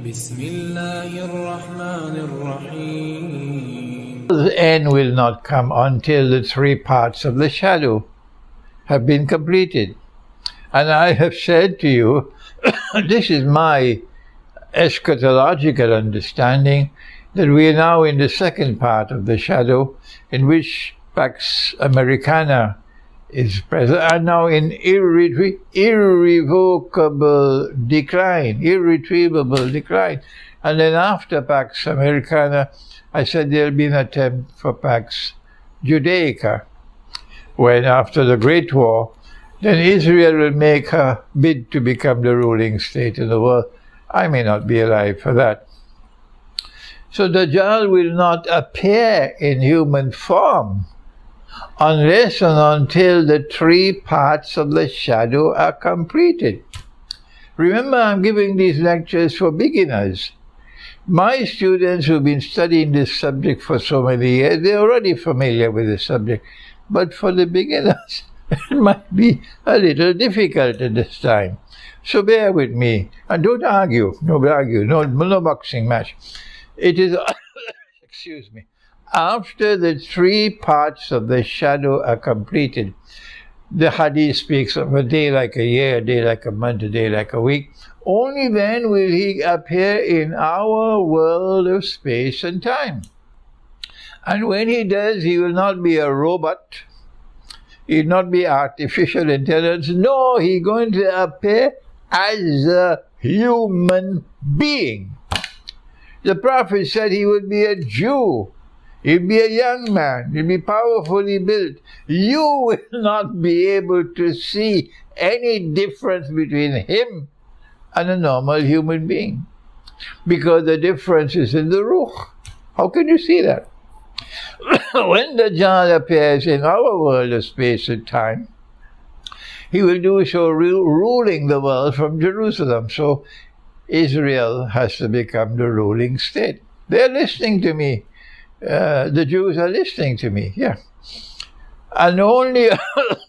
بسم الله الرحمن الرحيم. The end will not come until the three parts of the shadow have been completed. And I have said to you, this is my eschatological understanding, that we are now in the second part of the shadow, in which Pax Americana is present, and now in irrevocable decline, irretrievable decline. And then after Pax Americana, I said there will be an attempt for Pax Judaica, when after the Great War, then Israel will make her bid to become the ruling state in the world. I may not be alive for that. So Dajjal will not appear in human form unless and until the three parts of the shadow are completed. Remember, I'm giving these lectures for beginners. My students who've been studying this subject for so many years, they're already familiar with the subject. But for the beginners, it might be a little difficult at this time. So bear with me. And don't argue. No boxing match. It is, excuse me, after the three parts of the shadow are completed. The hadith speaks of a day like a year, a day like a month, a day like a week. Only then will he appear in our world of space and time. And when he does, he will not be a robot. He will not be artificial intelligence. No, he's going to appear as a human being. The Prophet said he would be a Jew. He'd be a young man. He'd be powerfully built. You will not be able to see any difference between him and a normal human being, because the difference is in the ruh. How can you see that? When Dajjal appears in our world of space and time, he will do so ruling the world from Jerusalem. So Israel has to become the ruling state. They're listening to me. The Jews are listening to me, yeah. And only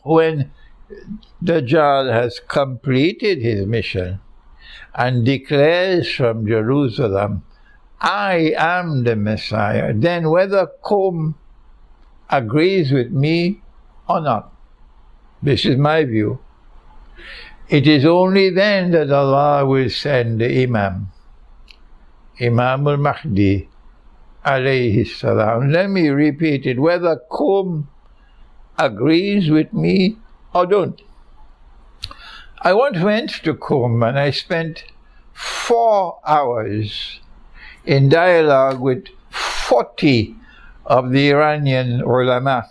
when Dajjal has completed his mission and declares from Jerusalem, I am the Messiah, then whether Qom agrees with me or not, this is my view, it is only then that Allah will send the Imam al-Mahdi, alayhi salam. Let me repeat it, whether Qom agrees with me or don't. I once went to Qom and I spent 4 hours in dialogue with 40 of the Iranian ulama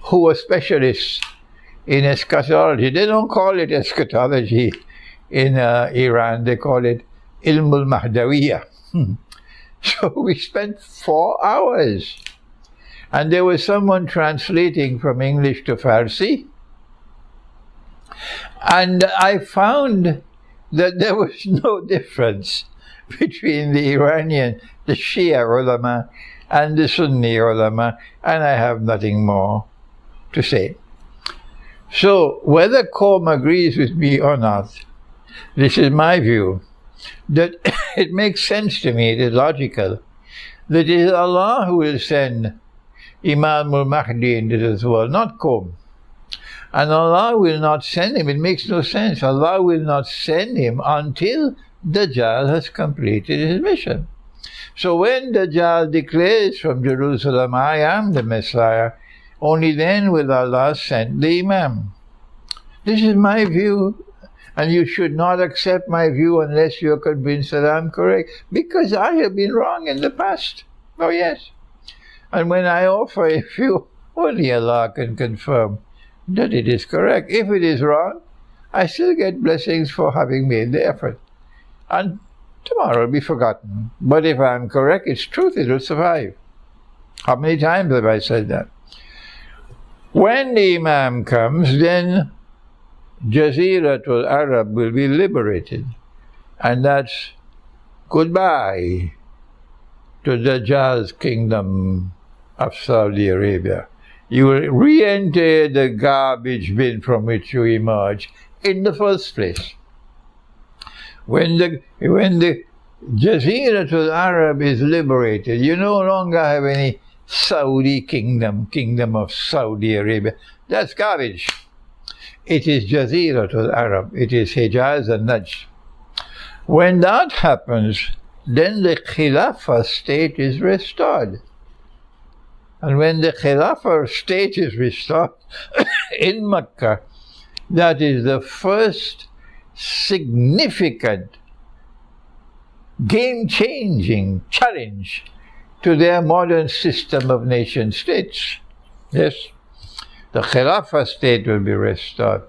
who were specialists in eschatology. They don't call it eschatology in Iran, they call it Ilmul Mahdawiyah. So we spent 4 hours. And there was someone translating from English to Farsi. And I found that there was no difference between the Iranian, the Shia ulama, and the Sunni ulama, and I have nothing more to say. So, whether Qom agrees with me or not, this is my view, that it makes sense to me, it is logical, that it is Allah who will send Imam al-Mahdi into this world, not Qom. And Allah will not send him, it makes no sense, Allah will not send him until Dajjal has completed his mission. So when Dajjal declares from Jerusalem, I am the Messiah, only then will Allah send the Imam. This is my view, and you should not accept my view unless you're convinced that I'm correct, because I have been wrong in the past. Oh yes. And when I offer a view, only Allah can confirm that it is correct. If it is wrong, I still get blessings for having made the effort. And tomorrow will be forgotten. But if I'm correct, it's truth, it will survive. How many times have I said that? When the Imam comes, then Jaziratul Arab will be liberated. And that's goodbye to Dajjal's kingdom of Saudi Arabia. You will re-enter the garbage bin from which you emerged in the first place. When the Jaziratul Arab is liberated, you no longer have any Saudi kingdom of Saudi Arabia. That's garbage. It is Jaziratul Arab. It is Hijaz and Najd. When that happens, then the Khilafah state is restored. And when the Khilafah state is restored in Mecca, that is the first significant, game-changing challenge to their modern system of nation states. Yes, the Khilafah state will be restored.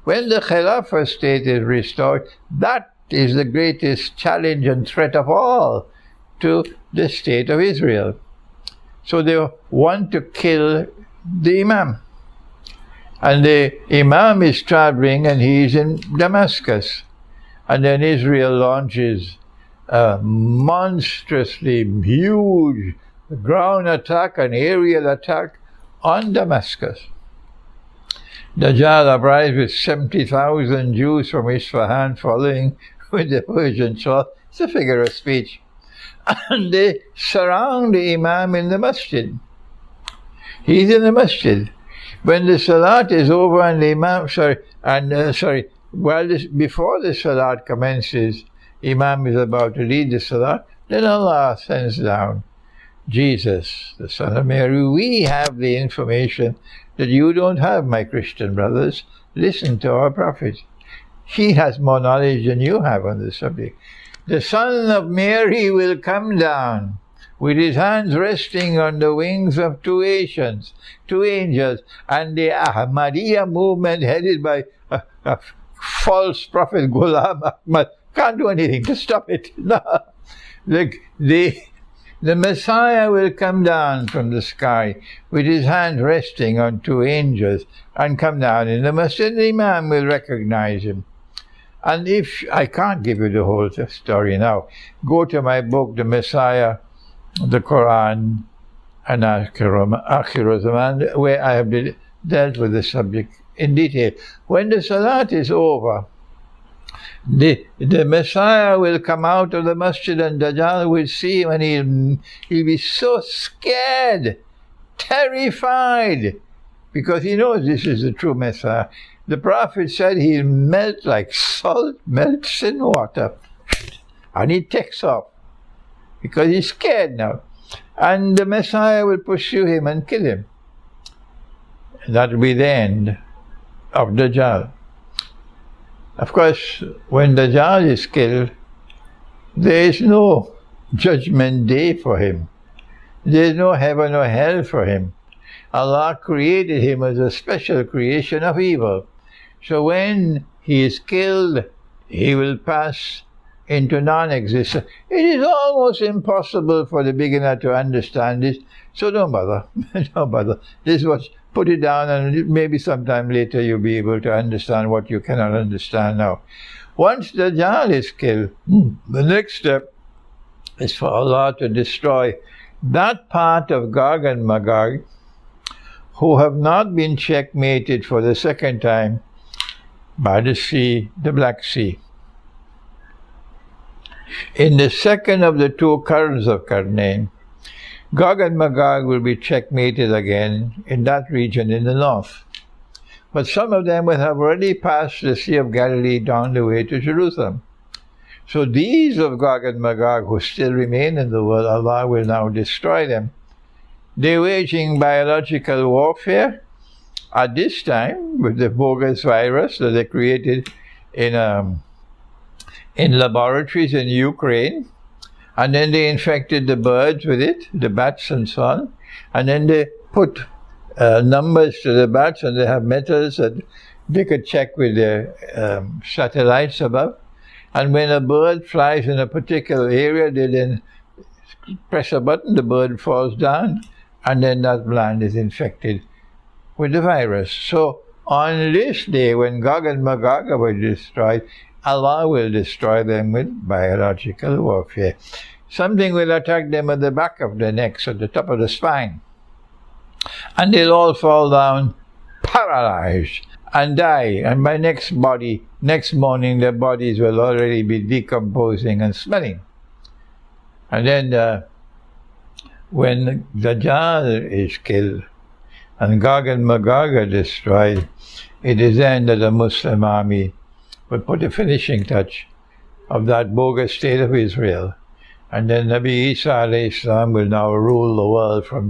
When the Khilafah state is restored, that is the greatest challenge and threat of all to the state of Israel. So they want to kill the Imam. And the Imam is traveling and he is in Damascus. And then Israel launches a monstrously huge ground attack, an aerial attack on Damascus. Dajjal arrives with 70,000 Jews from Isfahan following with the Persian sword. It's a figure of speech. And they surround the Imam in the masjid. He's in the masjid. When the salat is over and the Imam, before the salat commences, Imam is about to lead the salat, then Allah sends down Jesus, the Son of Mary. We have the information that you don't have, my Christian brothers. Listen to our prophet. He has more knowledge than you have on the subject. The Son of Mary will come down with his hands resting on the wings of two angels, and the Ahmadiyya movement headed by a false prophet Ghulam Ahmad can't do anything to stop it. No. The Messiah will come down from the sky with his hand resting on two angels and come down in the masjid. The Imam will recognize him. And if I can't give you the whole story now, go to my book, The Messiah, the Quran, and Akhir Zaman, where I have dealt with the subject in detail. When the Salat is over, the Messiah will come out of the masjid and Dajjal will see him and he'll be so scared, terrified, because he knows this is the true Messiah. The Prophet said he'll melt like salt melts in water. And he takes off because he's scared now. And the Messiah will pursue him and kill him. That will be the end of Dajjal. Of course, when Dajjal is killed, there is no judgment day for him. There is no heaven or hell for him. Allah created him as a special creation of evil. So when he is killed, he will pass into non-existence. It is almost impossible for the beginner to understand this, so don't bother. Don't bother. This was, put it down, and maybe sometime later you'll be able to understand what you cannot understand now. Once Dajjal is killed, the next step is for Allah to destroy that part of Gog and Magog who have not been checkmated for the second time by the sea, the Black Sea. In the second of the two currents of Karnain, Gog and Magog will be checkmated again in that region in the north. But some of them will have already passed the Sea of Galilee down the way to Jerusalem. So these of Gog and Magog who still remain in the world, Allah will now destroy them. They're waging biological warfare at this time with the bogus virus that they created in laboratories in Ukraine. And then they infected the birds with it, the bats and so on. And then they put numbers to the bats, and they have metals that they could check with their satellites above. And when a bird flies in a particular area, they then press a button, the bird falls down, and then that land is infected with the virus. So on this day, when Gog and Magog were destroyed, Allah will destroy them with biological warfare. Something will attack them at the back of the neck, at the top of the spine. And they'll all fall down paralyzed. and die. And by next morning, their bodies will already be decomposing and smelling. And then when Dajjal is killed and Gog and Magog are destroyed, it is then that the Muslim army will put a finishing touch of that bogus state of Israel. And then Nabi Isa alayhi salam will now rule the world from